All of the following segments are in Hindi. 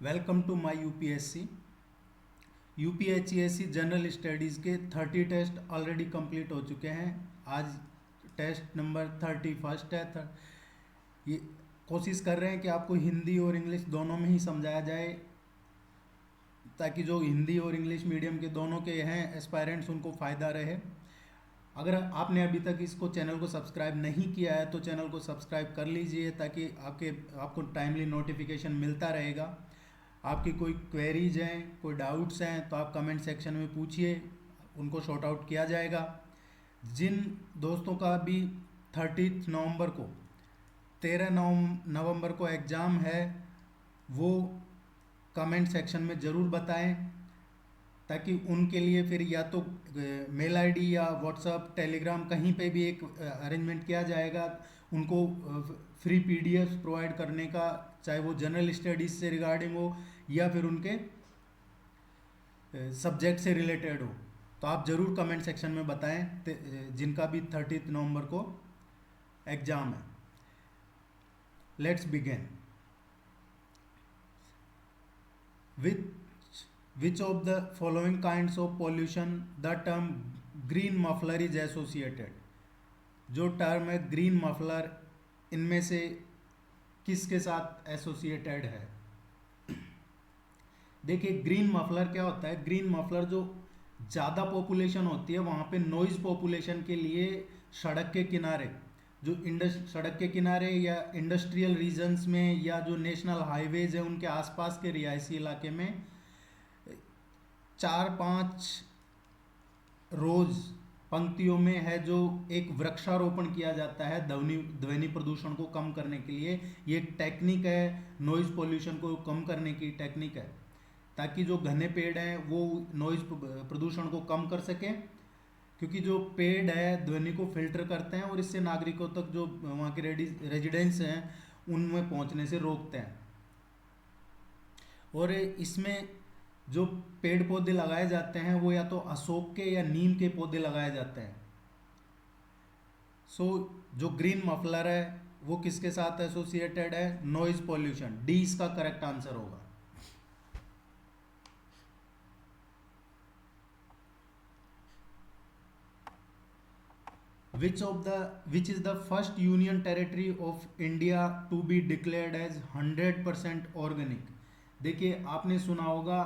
Welcome to my UPSC UPHCSC general studies के 30 टेस्ट ऑलरेडी कंप्लीट हो चुके हैं। आज टेस्ट नंबर 31 है। ये कोशिश कर रहे हैं कि आपको हिंदी और इंग्लिश दोनों में ही समझाया जाए, ताकि जो हिंदी और इंग्लिश मीडियम के दोनों के हैं एस्पायरेंट्स उनको फ़ायदा रहे। अगर आपने अभी तक इसको चैनल को सब्सक्राइब नहीं किया है तो चैनल को सब्सक्राइब कर लीजिए, ताकि आपको टाइमली नोटिफिकेशन मिलता रहेगा। आपकी कोई क्वेरीज हैं, कोई डाउट्स हैं तो आप कमेंट सेक्शन में पूछिए, उनको शॉर्ट आउट किया जाएगा। जिन दोस्तों का भी 30 नवंबर को 13 नवंबर को एग्ज़ाम है वो कमेंट सेक्शन में ज़रूर बताएं, ताकि उनके लिए फिर या तो मेल आईडी या व्हाट्सएप टेलीग्राम कहीं पे भी एक अरेंजमेंट किया जाएगा उनको फ्री पीडीएफ प्रोवाइड करने का, चाहे वो जनरल स्टडीज़ से रिगार्डिंग हो या फिर उनके सब्जेक्ट से रिलेटेड हो। तो आप ज़रूर कमेंट सेक्शन में बताएं जिनका भी 30 नवंबर को एग्ज़ाम है। Let's begin with which of the following kinds of pollution the term green muffler is associated। जो टर्म है ग्रीन मफलर, इनमें से किसके साथ एसोसिएटेड है? देखिए ग्रीन मफलर क्या होता है। ग्रीन मफलर जो ज़्यादा पॉपुलेशन होती है वहाँ पे नॉइज़ पॉपुलेशन के लिए सड़क के किनारे, जो सड़क के किनारे या इंडस्ट्रियल रीजन्स में या जो नेशनल हाईवेज है उनके आसपास के रिहायशी इलाके में 4-5 रोज पंक्तियों में है जो एक वृक्षारोपण किया जाता है ध्वनि प्रदूषण को कम करने के लिए। ये एक टेक्निक है, नॉइज पोल्यूशन को कम करने की टेक्निक है, ताकि जो घने पेड़ हैं वो नॉइज प्रदूषण को कम कर सकें, क्योंकि जो पेड़ है ध्वनि को फिल्टर करते हैं और इससे नागरिकों तक जो वहाँ के रेजिडेंट्स हैं उनमें पहुँचने से रोकते हैं। और इसमें जो पेड़ पौधे लगाए जाते हैं वो या तो अशोक के या नीम के पौधे लगाए जाते हैं। जो ग्रीन मफलर है वो किसके साथ एसोसिएटेड है? Noise pollution. डी इसका करेक्ट आंसर होगा। which is the first union territory of India to be declared as 100% organic। देखिए आपने सुना होगा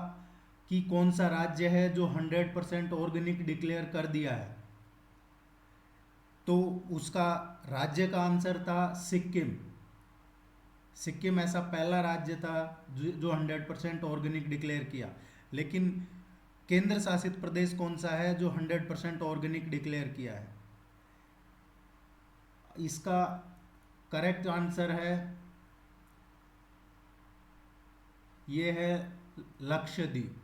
कि कौन सा राज्य है जो 100% ऑर्गेनिक डिक्लेयर कर दिया है, तो उसका राज्य का आंसर था सिक्किम। सिक्किम ऐसा पहला राज्य था जो 100% ऑर्गेनिक डिक्लेयर किया। लेकिन केंद्र शासित प्रदेश कौन सा है जो 100% ऑर्गेनिक डिक्लेयर किया है? इसका करेक्ट आंसर है, ये है Lakshadweep,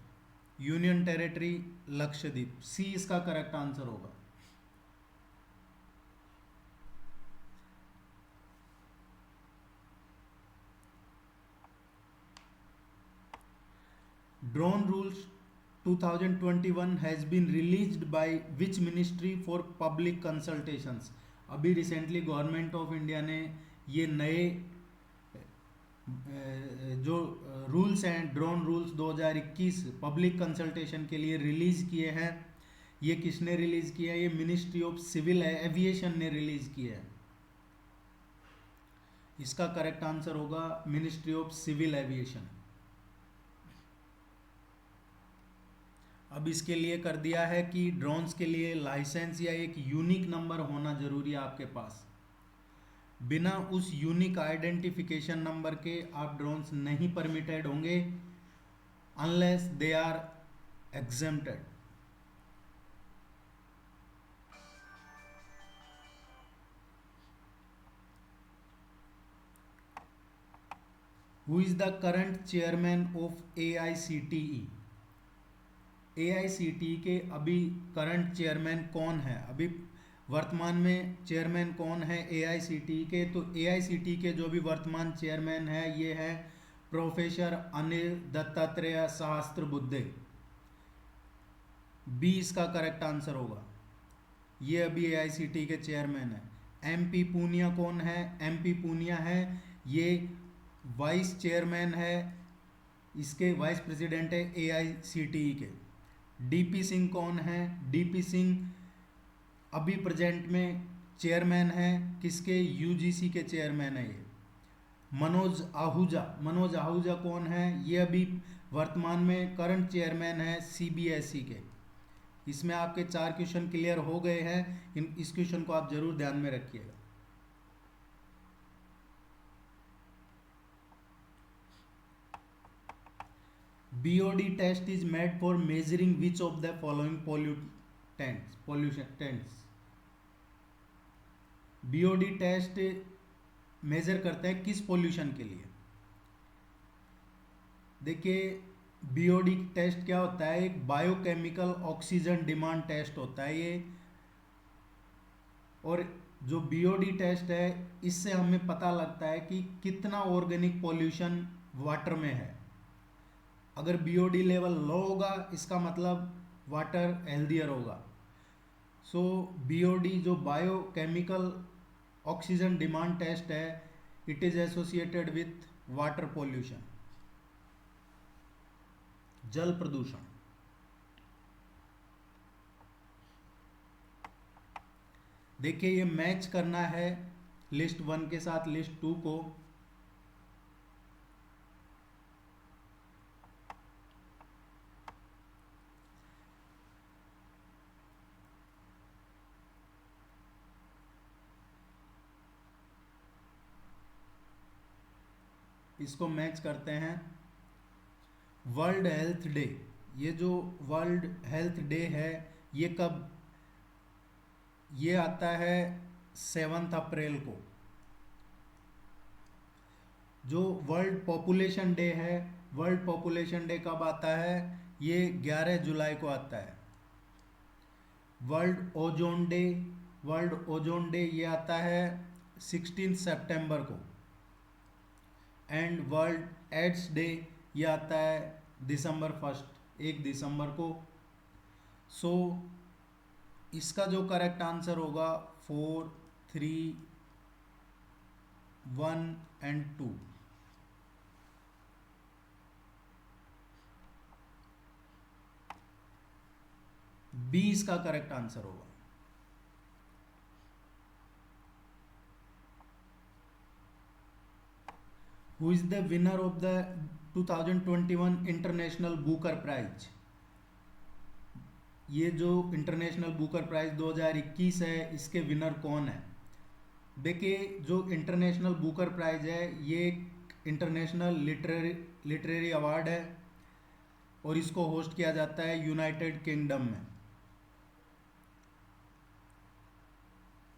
union territory Lakshadweep. C इसका करेक्ट आंसर होगा। Drone rules 2021 has been released by which ministry for public consultations. अभी रिसेंटली गवर्नमेंट ऑफ इंडिया ने ये नए जो रूल्स हैं ड्रोन रूल्स 2021 पब्लिक कंसल्टेशन के लिए रिलीज़ किए हैं। ये किसने रिलीज़ किया है? ये मिनिस्ट्री ऑफ सिविल एविएशन ने रिलीज़ किया है। इसका करेक्ट आंसर होगा मिनिस्ट्री ऑफ सिविल एविएशन। अब इसके लिए कर दिया है कि ड्रोन्स के लिए लाइसेंस या एक यूनिक नंबर होना जरूरी है आपके पास। बिना उस यूनिक आइडेंटिफिकेशन नंबर के आप ड्रोन्स नहीं परमिटेड होंगे unless they are exempted. Who is the current chairman of AICTE? AICTE के अभी करंट चेयरमैन कौन है? अभी वर्तमान में चेयरमैन कौन है AICTE के? तो AICTE के जो भी वर्तमान चेयरमैन है ये है प्रोफेसर अनिल दत्तात्रेय सहस्त्रबुद्धे। बी इसका करेक्ट आंसर होगा। ये अभी AICTE के चेयरमैन है। MP पूनिया कौन है? MP पूनिया है ये वाइस चेयरमैन है इसके वाइस प्रेसिडेंट है AICTE के। DP सिंह कौन है? DP सिंह अभी प्रेजेंट में चेयरमैन है किसके? UGC के चेयरमैन है ये। मनोज आहूजा कौन है? ये अभी वर्तमान में करंट चेयरमैन है CBSE के। इसमें आपके 4 क्वेश्चन क्लियर हो गए हैं। इस क्वेश्चन को आप जरूर ध्यान में रखिएगा। BOD test is made for measuring which of the following pollutants. BOD test measure करता है किस पोल्यूशन के लिए? देखिए, BOD टेस्ट क्या होता है? एक बायोकेमिकल ऑक्सीजन डिमांड टेस्ट होता है ये। और जो BOD टेस्ट है, इससे हमें पता लगता है कि कितना ऑर्गेनिक पॉल्यूशन वाटर में है। अगर BOD लेवल लो होगा, इसका मतलब वाटर हेल्दियर होगा। सो BOD जो बायोकेमिकल ऑक्सीजन डिमांड टेस्ट है, it is associated with water pollution, जल प्रदूषण। देखिए, ये मैच करना है लिस्ट 1 के साथ लिस्ट 2 को। इसको मैच करते हैं। वर्ल्ड हेल्थ डे, ये जो वर्ल्ड हेल्थ डे है, ये कब? ये आता है 7 अप्रैल को। जो वर्ल्ड पॉपुलेशन डे है, वर्ल्ड पॉपुलेशन डे कब आता है? ये 11 जुलाई को आता है। World ozone day, world ozone day ये आता है 16 सितंबर को। एंड वर्ल्ड एड्स डे ये आता है दिसंबर 1, 1 दिसंबर को। सो इसका जो करेक्ट आंसर होगा 4, 3, 1 एंड 2। बी इसका करेक्ट आंसर होगा। Who is the winner of the 2021 International Booker Prize? ये जो इंटरनेशनल बुकर प्राइज 2021 है, इसके विनर कौन है? देखिए, जो इंटरनेशनल बुकर प्राइज है, ये एक इंटरनेशनल लिटरेरी अवार्ड है और इसको होस्ट किया जाता है यूनाइटेड किंगडम में।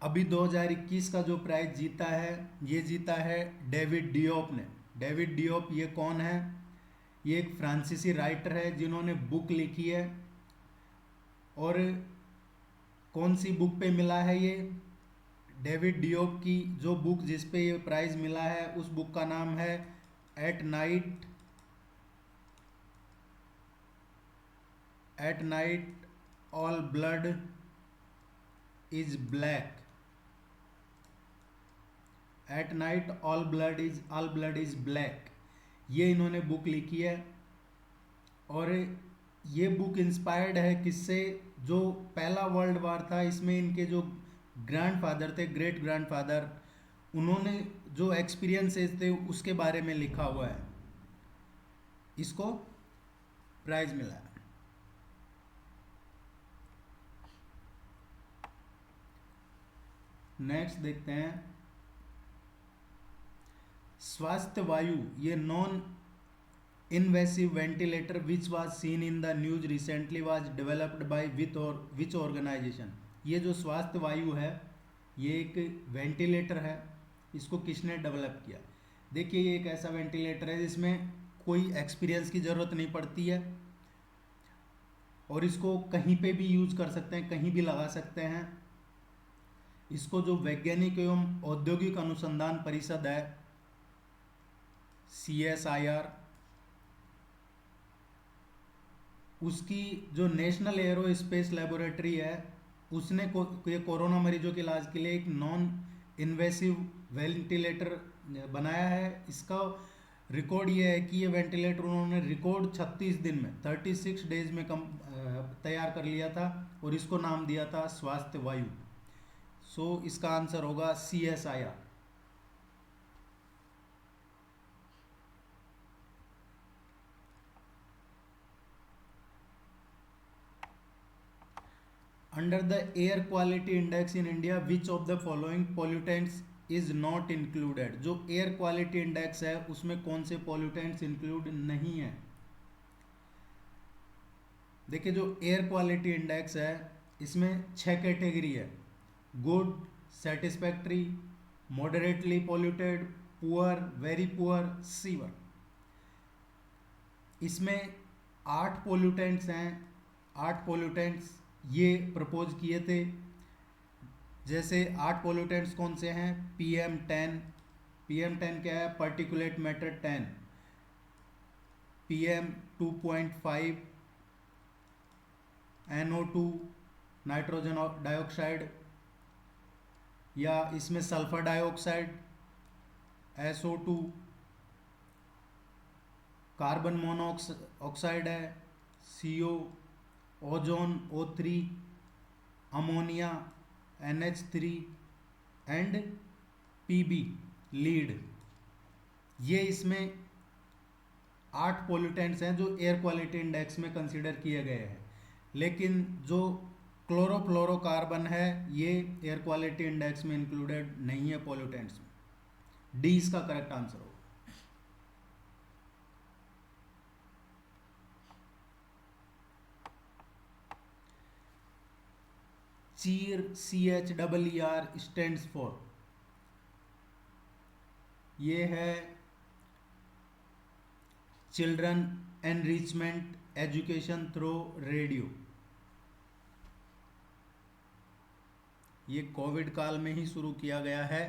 अभी 2021 का जो प्राइज जीता है, ये जीता है डेविड डियोप ने। डेविड डियोप ये कौन है? ये एक फ्रांसीसी राइटर है जिन्होंने बुक लिखी है। और कौन सी बुक पे मिला है ये? डेविड डियोप की जो बुक जिस पे ये प्राइज मिला है, उस बुक का नाम है at night all blood is black. At night all blood is black, ये इन्होंने बुक लिखी है। और ये बुक इंस्पायर्ड है किससे? जो पहला वर्ल्ड वार था, इसमें इनके जो ग्रैंडफादर थे, ग्रेट ग्रैंडफादर, उन्होंने जो एक्सपीरियंसेस थे उसके बारे में लिखा हुआ है। इसको प्राइज मिला है। नेक्स्ट देखते हैं, स्वास्थ्य वायु, ये non invasive ventilator which was seen in the news recently was developed by which organisation? ये जो स्वास्थ्य वायु है, ये एक वेंटिलेटर है। इसको किसने डेवलप किया? देखिए, ये एक ऐसा वेंटिलेटर है जिसमें कोई एक्सपीरियंस की ज़रूरत नहीं पड़ती है और इसको कहीं पे भी यूज कर सकते हैं, कहीं भी लगा सकते हैं। इसको जो वैज्ञानिक एवं औद्योगिक अनुसंधान परिषद है, CSIR, उसकी जो नेशनल एयरोस्पेस लेबोरेटरी है, उसने ये कोरोना मरीजों के इलाज के लिए एक नॉन इन्वेसिव वेंटिलेटर बनाया है। इसका रिकॉर्ड ये है कि ये वेंटिलेटर उन्होंने रिकॉर्ड 36 दिन में 36 डेज में कम तैयार कर लिया था और इसको नाम दिया था स्वास्थ्य वायु। सो इसका आंसर होगा CSIR। Under the air quality index in India which of the following pollutants is not included. जो एयर क्वालिटी इंडेक्स है उसमें कौन से पोल्यूटेंट्स इंक्लूड नहीं है। देखिए जो एयर क्वालिटी इंडेक्स है इसमें 6 कैटेगरी है: good, satisfactory, moderately polluted, poor, very poor, sewer. इसमें 8 पोल्यूटेंट्स हैं। 8 पोल्यूटेंट्स ये प्रपोज किए थे। जैसे 8 पोल्यूटेंट्स कौन से हैं? PM10। PM10 क्या है? Particulate matter 10। PM2.5 NO2 nitrogen dioxide, या इसमें sulphur dioxide SO2, carbon monoxide है CO, ozone O3, ammonia NH3 and PB lead. ये इसमें 8 पोल्यूटेंट्स हैं जो एयर क्वालिटी इंडेक्स में कंसीडर किए गए हैं। लेकिन जो क्लोरोफ्लोरोकार्बन है ये एयर क्वालिटी इंडेक्स में इंक्लूडेड नहीं है पोल्यूटेंट्स में। डी इसका करेक्ट आंसर होगा। चीर CHEER स्टैंड्स फॉर, ये है children enrichment education through radio. ये कोविड काल में ही शुरू किया गया है।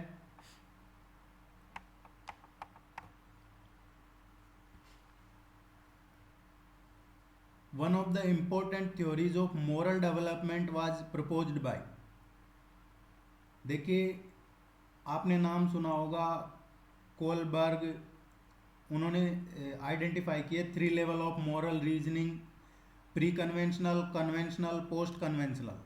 One of the important theories of moral development was proposed by. देखिए आपने नाम सुना होगा कोलबर्ग। उन्होंने आइडेंटिफाई किए 3 level of moral reasoning: pre conventional, conventional, post conventional.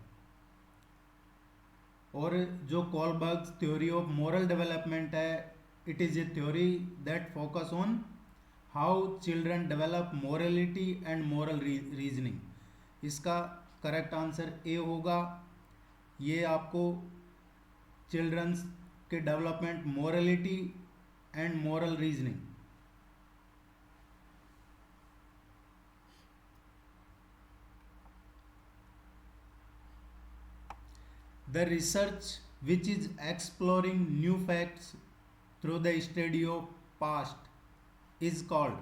और जो Kohlberg's theory of moral development है, it is a theory that focus on how children develop morality and moral reasoning. इसका करेक्ट आंसर ए होगा। ये आपको चिल्ड्रंस के development, morality and moral reasoning. The research which is exploring new facts through the study of past is called.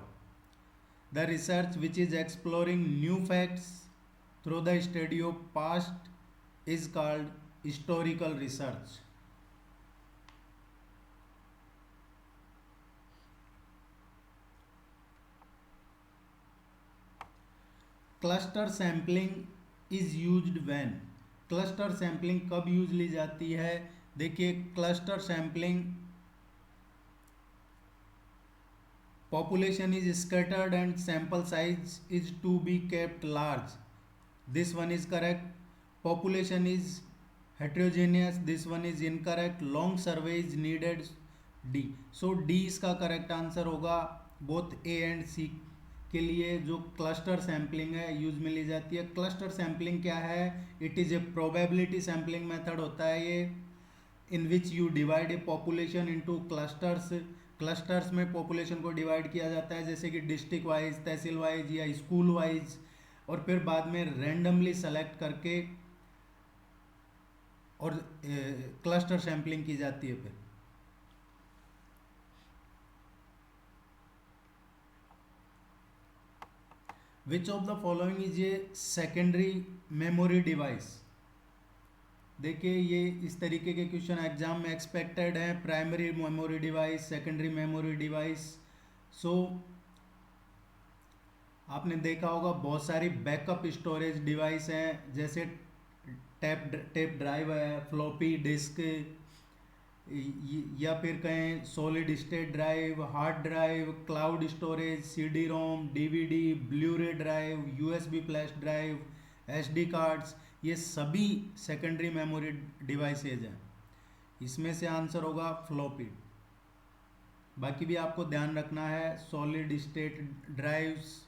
The research which is exploring new facts through the study of past is called historical research. Cluster sampling is used when. Cluster sampling कब यूज ली जाती है? देखिए cluster sampling, population is scattered and sample size is to be kept large. This one is correct. Population is heterogeneous. This one is incorrect. Long survey is needed. D. So D इसका करेक्ट आंसर होगा बोथ A एंड C के लिए। जो क्लस्टर सैम्पलिंग है यूज में ली जाती है। क्लस्टर सैम्पलिंग क्या है? It is a probability sampling method होता है ये, in which you divide a population into clusters. Clusters में पॉपुलेशन को डिवाइड किया जाता है जैसे कि डिस्ट्रिक्ट वाइज, तहसील वाइज या स्कूल वाइज, और फिर बाद में रैंडमली सेलेक्ट करके और क्लस्टर सैम्पलिंग की जाती है। फिर which of the following is a secondary memory device. देखिए ये इस तरीके के क्वेश्चन एग्जाम में एक्सपेक्टेड हैं। Primary memory device, secondary memory device. So आपने देखा होगा बहुत सारी बैकअप स्टोरेज डिवाइस हैं, जैसे टेप ड्राइव है, फ्लॉपी डिस्क, या फिर कहें solid state drive, hard drive, cloud storage, CD ROM, DVD, Blu-ray drive, USB flash drive, SD cards, ये सभी सेकेंडरी मेमोरी डिवाइसेज हैं। इसमें से आंसर होगा फ्लॉपी। बाकी भी आपको ध्यान रखना है, solid state drives,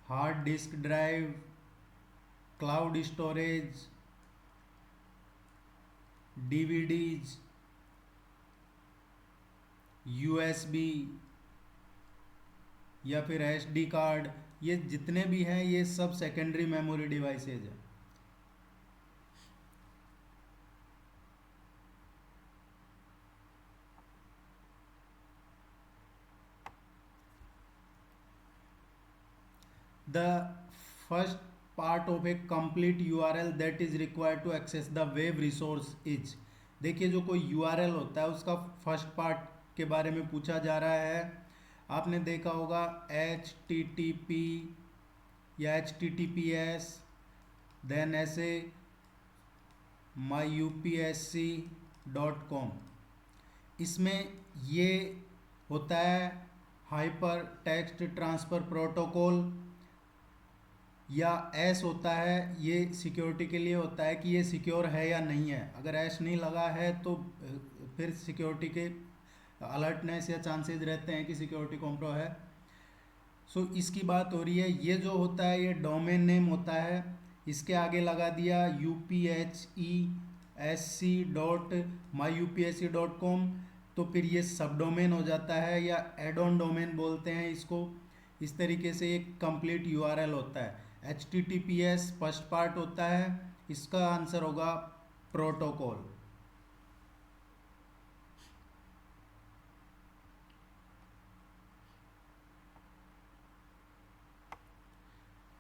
hard disk drive, cloud storage, DVDs, USB या फिर एसडी कार्ड, ये जितने भी हैं ये सब सेकेंडरी मेमोरी डिवाइसेज हैं। The first part of a complete URL that is required to access the web resource is, देखिए जो कोई URL होता है उसका फर्स्ट पार्ट के बारे में पूछा जा रहा है। आपने देखा होगा HTTP या HTTPS, देन ऐसे myupsc.com, इसमें ये होता है हाइपर टेक्स्ट ट्रांसफ़र प्रोटोकॉल, या एस होता है, ये सिक्योरिटी के लिए होता है कि ये सिक्योर है या नहीं है। अगर एस नहीं लगा है तो फिर सिक्योरिटी के अलर्टनेस या चांसेस रहते हैं कि सिक्योरिटी कॉम्प्रो है। सो इसकी बात हो रही है। ये जो होता है ये डोमेन नेम होता है, इसके आगे लगा दिया UPHESC.myupsc.com, तो फिर ये सब डोमेन हो जाता है या एड ऑन डोमेन बोलते हैं इसको। इस तरीके से एक कंप्लीट URL होता है। HTTPS फर्स्ट पार्ट होता है, इसका आंसर होगा protocol.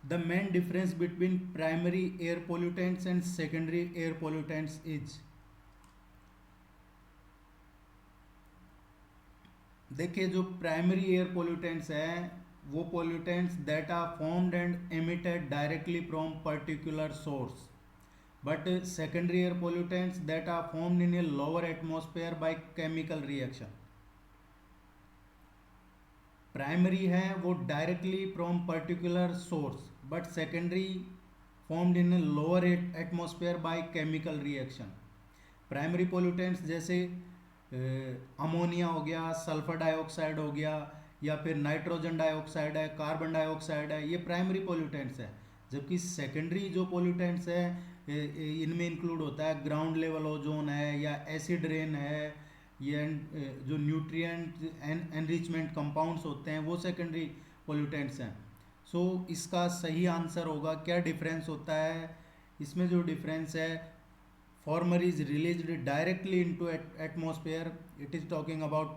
The main difference between primary air pollutants and secondary air pollutants is, देखिए जो प्राइमरी एयर पोल्यूटेंट्स हैं वो pollutants that are formed and emitted directly from particular source, but secondary air pollutants that are formed in a lower atmosphere by chemical reaction. Primary है वो directly from particular source, but secondary formed in a lower atmosphere by chemical reaction. Primary pollutants जैसे अमोनिया हो गया, सल्फर डाइऑक्साइड हो गया, या फिर नाइट्रोजन डाइऑक्साइड है, कार्बन डाइऑक्साइड है, ये प्राइमरी पोल्यूटेंट्स है। जबकि सेकेंडरी जो पोल्यूटेंट्स है इनमें इंक्लूड होता है ग्राउंड लेवल ओजोन है, या एसिड रेन है, ये जो न्यूट्रिएंट एनरिचमेंट कंपाउंड्स होते हैं वो सेकेंडरी पोल्यूटेंट्स हैं। सो इसका सही आंसर होगा, क्या डिफरेंस होता है इसमें? जो डिफरेंस है, former is released directly into atmosphere, it is talking about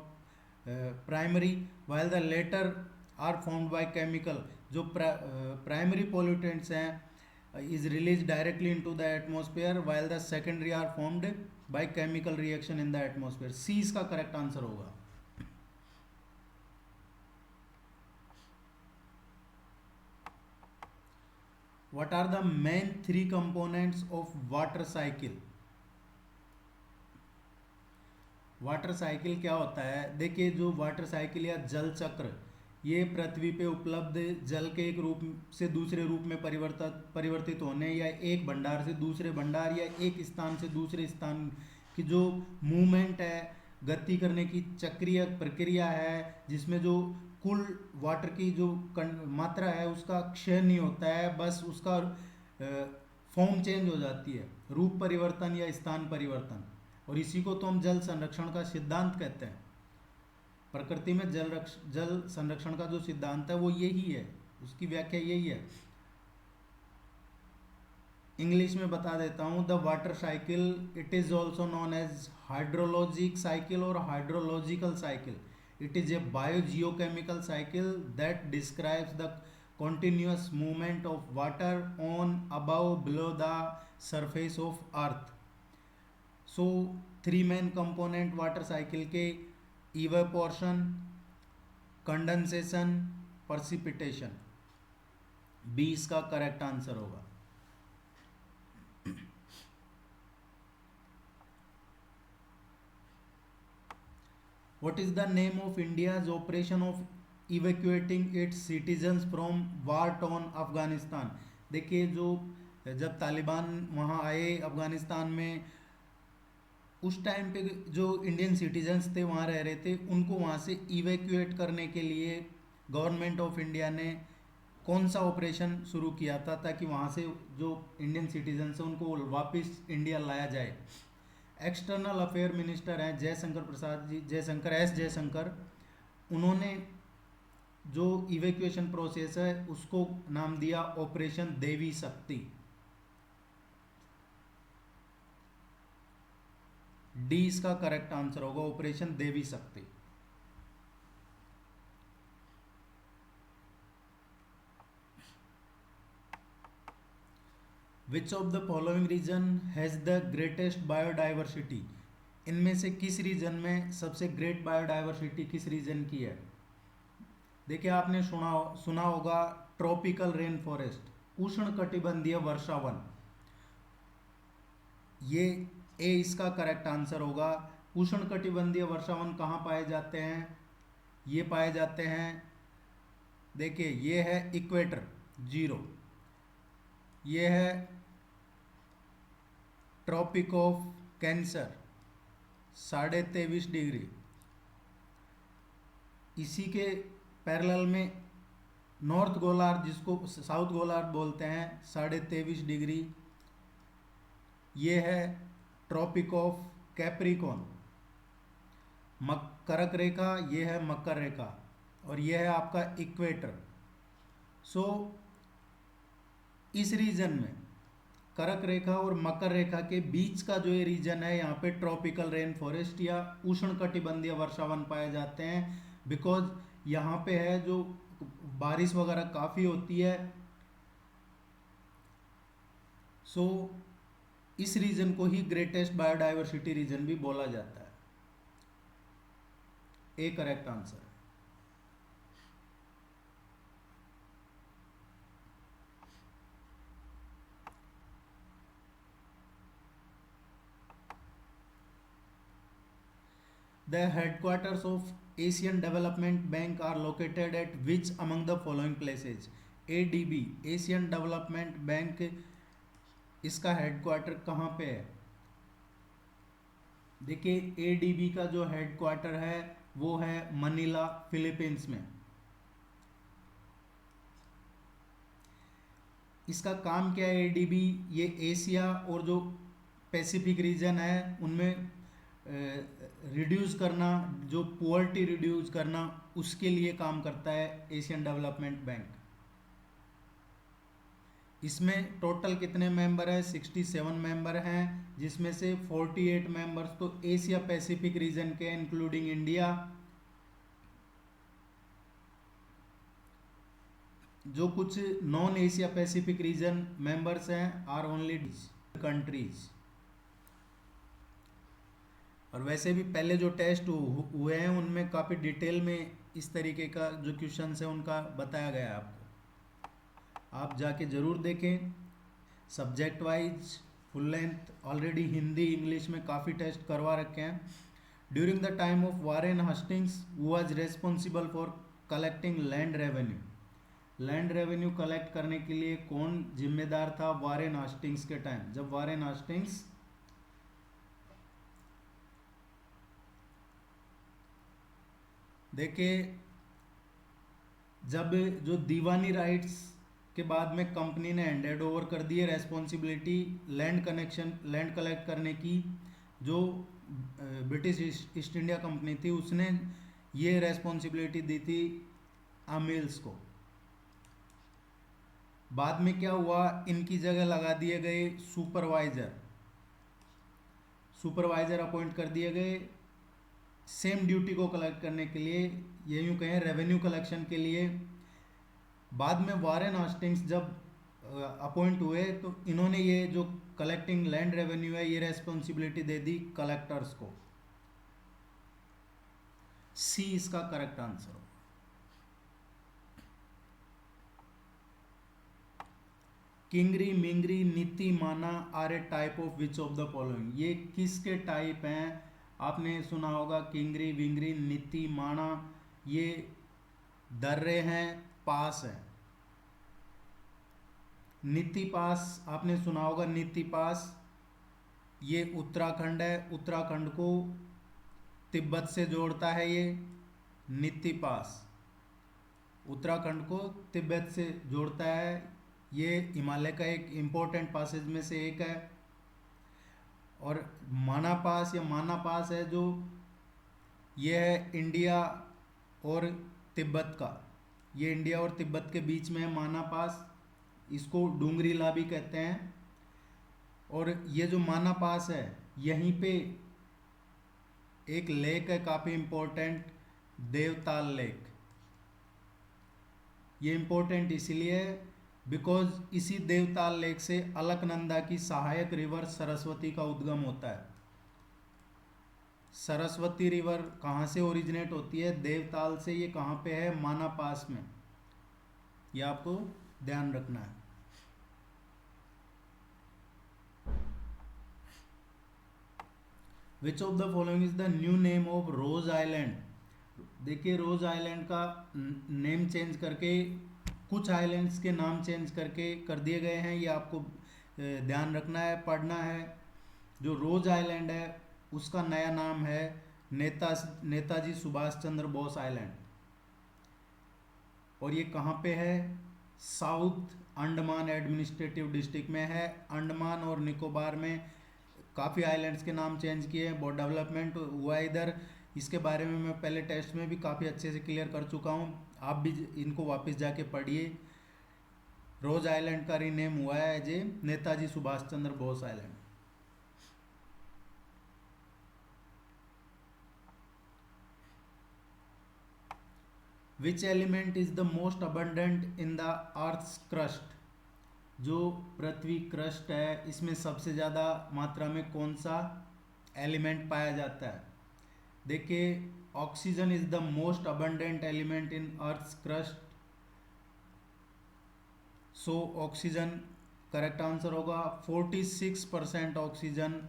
primary, while the later are formed by chemical, जो primary pollutants हैं is released directly into the atmosphere, while the secondary are formed by chemical reaction in the atmosphere। C इसका करेक्ट आंसर होगा। What are the main three components of water cycle? Water cycle क्या होता है? देखिए जो वाटर साइकिल या जल चक्र, ये पृथ्वी पे उपलब्ध जल के एक रूप से दूसरे रूप में परिवर्तित होने, या एक भंडार से दूसरे भंडार, या एक स्थान से दूसरे स्थान की जो मूवमेंट है, गति करने की चक्रीय प्रक्रिया है, जिसमें जो कुल वाटर की जो मात्रा है उसका क्षय नहीं होता है, बस उसका फॉर्म चेंज हो जाती है, रूप परिवर्तन या स्थान परिवर्तन। और इसी को तो हम जल संरक्षण का सिद्धांत कहते हैं। प्रकृति में जल संरक्षण का जो सिद्धांत है वो यही है, उसकी व्याख्या यही है। इंग्लिश में बता देता हूँ, the water cycle it is also known as hydrologic cycle और hydrological cycle. It is a biogeochemical cycle that describes the continuous movement of water on, above, below the surface of earth। So three main component water cycle के, इवेपोर्शन, कंडेंसेशन, प्रेसिपिटेशन। बी इसका करेक्ट आंसर होगा। What is the name of India's operation of evacuating it's citizens from war torn Afghanistan. देखिए जो जब तालिबान वहाँ आए अफगानिस्तान में, उस टाइम पे जो इंडियन सिटीजन्स थे वहाँ रह रहे थे, उनको वहाँ से इवैक्यूएट करने के लिए गवर्नमेंट ऑफ इंडिया ने कौन सा ऑपरेशन शुरू किया था, ताकि वहाँ से जो इंडियन सिटीजन्स हैं उनको वापस इंडिया लाया जाए। एक्सटर्नल अफेयर मिनिस्टर हैं जयशंकर प्रसाद जी, जयशंकर, उन्होंने जो इवैक्यूएशन प्रोसेस है उसको नाम दिया ऑपरेशन देवी शक्ति। डी इसका करेक्ट आंसर होगा, operation Devi Shakti. Which of the following region has the greatest biodiversity. इनमें से किस रीजन में सबसे ग्रेट बायोडाइवर्सिटी किस रीजन की है। देखिए आपने सुना होगा ट्रॉपिकल रेन फॉरेस्ट, उष्ण कटिबंधीय वर्षा वन, ये ए इसका करेक्ट आंसर होगा। उष्ण कटिबंधीय वर्षा वन कहाँ पाए जाते हैं, ये पाए जाते हैं, देखिए ये है इक्वेटर 0, ये है ट्रॉपिक ऑफ कैंसर 23.5 डिग्री, इसी के पैरेलल में नॉर्थ गोलार्ध जिसको साउथ गोलार्ध बोलते हैं 23.5 डिग्री, ये है ट्रॉपिक ऑफ कैप्रिकॉन। कर्क रेखा ये है मकर रेखा, और ये है आपका इक्वेटर। सो इस रीजन में कर्क रेखा और मकर रेखा के बीच का जो ये रीजन है, यहाँ पे ट्रॉपिकल रेन फॉरेस्ट या उष्ण कटिबंधीय वर्षावन पाए जाते हैं, बिकॉज यहाँ पे है जो बारिश वगैरह काफ़ी होती है। सो इस रीजन को ही ग्रेटेस्ट बायोडाइवर्सिटी रीजन भी बोला जाता है। ए करेक्ट आंसर है। The headquarters of Asian Development Bank are located at which among the following places? ADB Asian Development Bank, इसका हेडक्वार्टर कहाँ पे है। देखिए ADB का जो हेडक्वार्टर है वो है मनीला फिलीपींस में। इसका काम क्या है ADB, ये एशिया और जो पैसिफिक रीजन है उनमें रिड्यूस करना, जो पुअर्टी रिड्यूस करना, उसके लिए काम करता है एशियन डेवलपमेंट बैंक। इसमें टोटल कितने मेंबर हैं, 67 मेंबर हैं, जिसमें से 48 मेंबर्स तो एशिया पैसिफिक रीजन के इंक्लूडिंग इंडिया। जो कुछ non Asia Pacific region members हैं आर ओनली कंट्रीज। और वैसे भी पहले जो टेस्ट हुए हैं उनमें काफ़ी डिटेल में इस तरीके का जो क्वेश्चन है उनका बताया गया है आपको, आप जाके ज़रूर देखें। Subject wise full length already Hindi English में काफ़ी टेस्ट करवा रखे हैं। During the time of Warren Hastings who was responsible for collecting land revenue. Land revenue collect करने के लिए कौन जिम्मेदार था वारेन हस्टिंग्स के टाइम, जब वारेन हस्टिंग्स देखिए जब जो दीवानी राइट्स के बाद में कंपनी ने हैंडेड ओवर कर दिए रेस्पॉन्सिबिलिटी लैंड कलेक्ट करने की, जो ब्रिटिश ईस्ट इंडिया कंपनी थी उसने ये रेस्पॉन्सिबिलिटी दी थी आमिल्स को। बाद में क्या हुआ, इनकी जगह लगा दिए गए सुपरवाइजर अपॉइंट कर दिए गए सेम ड्यूटी को कलेक्ट करने के लिए, ये यूँ कहें रेवेन्यू कलेक्शन के लिए। बाद में वारेन हस्टिंग्स जब अपॉइंट हुए तो इन्होंने ये जो कलेक्टिंग लैंड रेवेन्यू है ये रेस्पॉन्सिबिलिटी दे दी कलेक्टर्स को। सी इसका करेक्ट आंसर हो। किंगरी Mingri Niti Mana are a type of which of the following, ये किसके टाइप हैं आपने सुना होगा किंगरी विंगरी नीति माणा, ये दर्रे हैं, पास हैं। नीति पास आपने सुना होगा, नीति पास ये उत्तराखंड है, उत्तराखंड को तिब्बत से जोड़ता है ये नीति पास, उत्तराखंड को तिब्बत से जोड़ता है। ये हिमालय का एक इम्पोर्टेंट पासेज में से एक है। और माना पास या माना पास है जो, ये है इंडिया और तिब्बत का, ये इंडिया और तिब्बत के बीच में है माना पास, इसको डूंगरीला भी कहते हैं। और ये जो माना पास है, यहीं पे एक लेक है काफ़ी इम्पोर्टेंट, देवताल लेक। ये इम्पोर्टेंट इसलिए है बिकॉज इसी देवताल लेक से अलकनंदा की सहायक रिवर सरस्वती का उद्गम होता है। सरस्वती रिवर कहाँ से ओरिजिनेट होती है? देवताल से। ये कहाँ पे है? माना पास में। ये आपको ध्यान रखना है। विच of the following is the new name of rose island? देखिए, रोज आइलैंड का नेम चेंज करके, कुछ आइलैंड्स के नाम चेंज करके कर दिए गए हैं। ये आपको ध्यान रखना है, पढ़ना है। जो रोज आइलैंड है उसका नया नाम है नेताजी सुभाष चंद्र बोस आइलैंड। और ये कहाँ पे है? साउथ अंडमान एडमिनिस्ट्रेटिव डिस्ट्रिक्ट में है। अंडमान और निकोबार में काफ़ी आइलैंड्स के नाम चेंज किए हैं, बहुत डेवलपमेंट हुआ है इधर। इसके बारे में मैं पहले टेस्ट में भी काफ़ी अच्छे से क्लियर कर चुका हूँ, आप भी इनको वापस जाके पढ़िए। रोज आइलैंड का रीनेम हुआ है as a Netaji Subhash Chandra Bose island. Which element is the most abundant in the earth's crust? जो पृथ्वी क्रस्ट है इसमें सबसे ज़्यादा मात्रा में कौन सा एलिमेंट पाया जाता है? देखिए, oxygen is the most abundant element in earth's crust. So oxygen correct answer होगा। 46% oxygen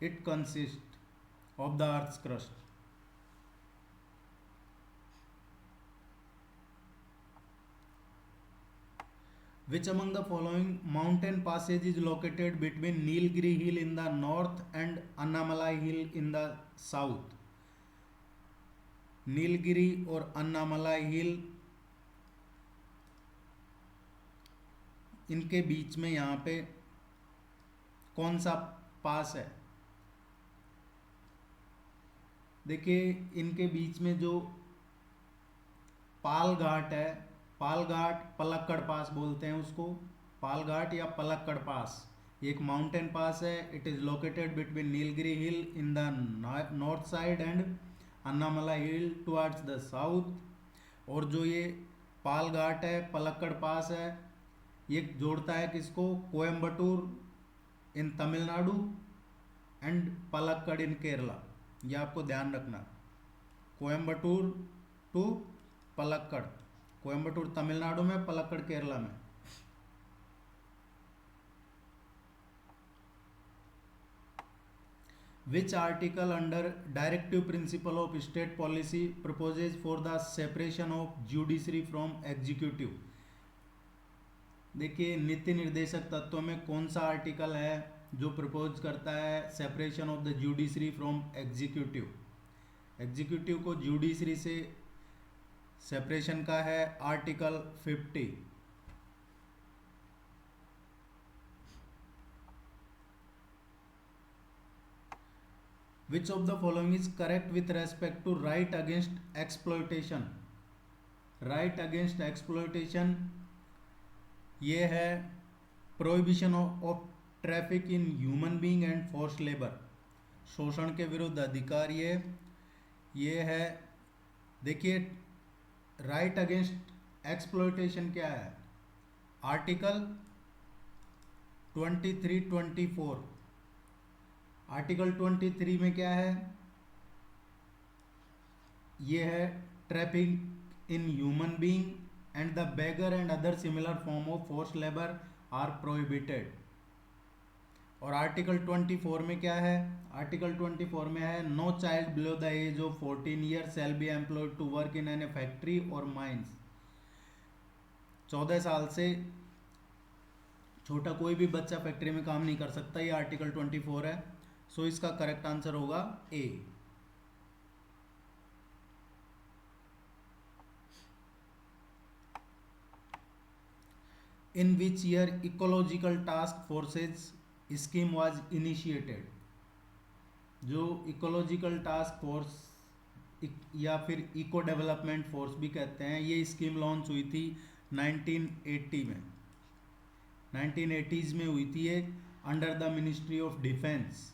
it consist of the earth's crust. Which among the following mountain passage is located between Nilgiri Hill in the north and Annamalai Hill in the south? Nilgiri और अन्नामलाई हिल, इनके बीच में यहाँ पे कौन सा पास है? देखिए, इनके बीच में जो पाल घाट है, पाल घाट, पलक्कड़ पास बोलते हैं उसको, पाल घाट या पलक्कड़ पास, एक माउंटेन पास है। It is located between Nilgiri hill in the north side and Anamalai hill towards the south. और जो ये पाल घाट है, पलक्कड़ पास है, ये जोड़ता है किसको? कोयम्बटूर इन तमिलनाडु एंड पलक्कड़ इन केरला। ये आपको ध्यान रखना, कोयम्बटूर टू पलक्कड़, कोयम्बटूर तमिलनाडु में, पलक्कड़ केरला में। Which article under directive principle of state policy proposes for the separation of judiciary from executive? देखिए, नीति निर्देशक तत्वों में कौन सा आर्टिकल है जो प्रपोज करता है separation of the judiciary from executive? Executive को जुडिशरी से सेपरेशन का है article 50। Which of the following is correct with respect to right against exploitation? right against exploitation ये है prohibition of traffic in human being and force labour, शोषण के विरुद्ध अधिकार। ये है। देखिए, राइट अगेंस्ट एक्सप्लॉयटेशन क्या है? आर्टिकल 23-24। आर्टिकल 23 में क्या है? ये है traffic in human being and the beggar and other similar form of forced labor are prohibited। और आर्टिकल 24 में क्या है? आर्टिकल 24 में है no child below the age of 14 year shall be employed to work in an factory और माइंस। 14 साल से छोटा कोई भी बच्चा फैक्ट्री में काम नहीं कर सकता, ये आर्टिकल 24 है। सो इसका करेक्ट आंसर होगा A. In which year ecological task forces scheme was initiated? जो इकोलॉजिकल टास्क फोर्स या फिर इको डेवलपमेंट फोर्स भी कहते हैं, ये स्कीम लॉन्च हुई थी 1980 में, 1980s में हुई थी ये, under the ministry of defence.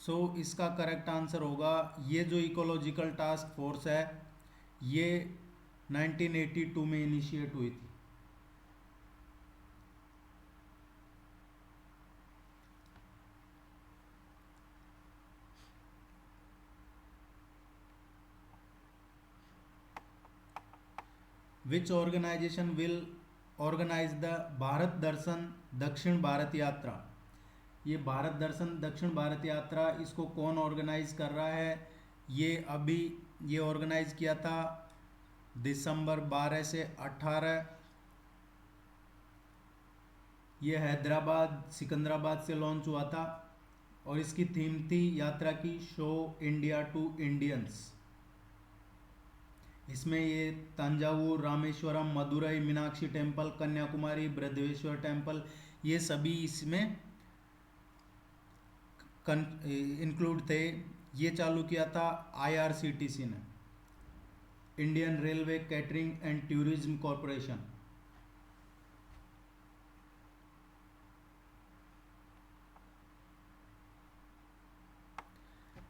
So इसका करेक्ट आंसर होगा, ये जो इकोलॉजिकल टास्क फोर्स है ये 1982 में इनिशिएट हुई थी। Which organisation will organise the Bharat Darshan Dakshin Bharat यात्रा? ये भारत दर्शन दक्षिण भारत यात्रा, इसको कौन ऑर्गेनाइज कर रहा है? ये ऑर्गेनाइज किया था दिसंबर 12 से 18। ये हैदराबाद सिकंदराबाद से लॉन्च हुआ था और इसकी थीम थी यात्रा की शो इंडिया टू इंडियंस। इसमें ये तंजावुर, रामेश्वरम, मदुरई मीनाक्षी टेम्पल, कन्याकुमारी, बृहदेश्वर टेम्पल, ये सभी इसमें इंक्लूड थे। ये चालू किया था IRCTC ने, Indian railway catering and tourism corporation.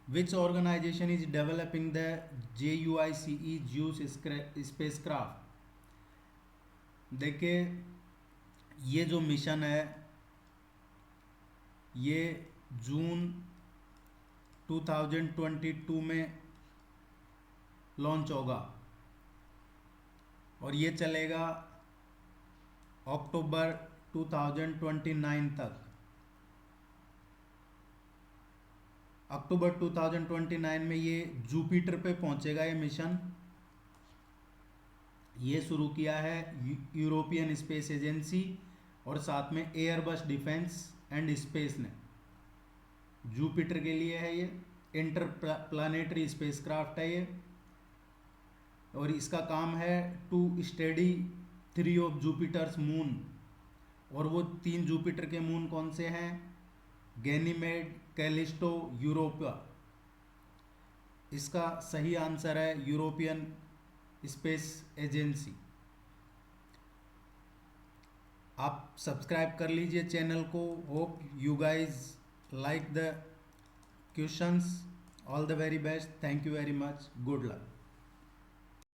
Which organization is developing the JUICE JUICE spacecraft? देखिए ये जो मिशन है ये जून 2022 में लॉन्च होगा और ये चलेगा अक्टूबर 2029 तक। अक्टूबर 2029 में ये जुपिटर पे पहुंचेगा ये मिशन। ये शुरू किया है यूरोपियन स्पेस एजेंसी और साथ में एयरबस डिफेंस एंड स्पेस ने। जुपिटर के लिए है ये, इंटर प्लानेटरी स्पेसक्राफ्ट है ये, और इसका काम है to study 3 of Jupiter's moon. और वो 3 जुपिटर के मून कौन से हैं? Ganymede, Callisto, Europa. इसका सही आंसर है यूरोपियन स्पेस एजेंसी। आप सब्सक्राइब कर लीजिए चैनल को। Hope you guys like the questions. All the very best. Thank you very much. Good luck.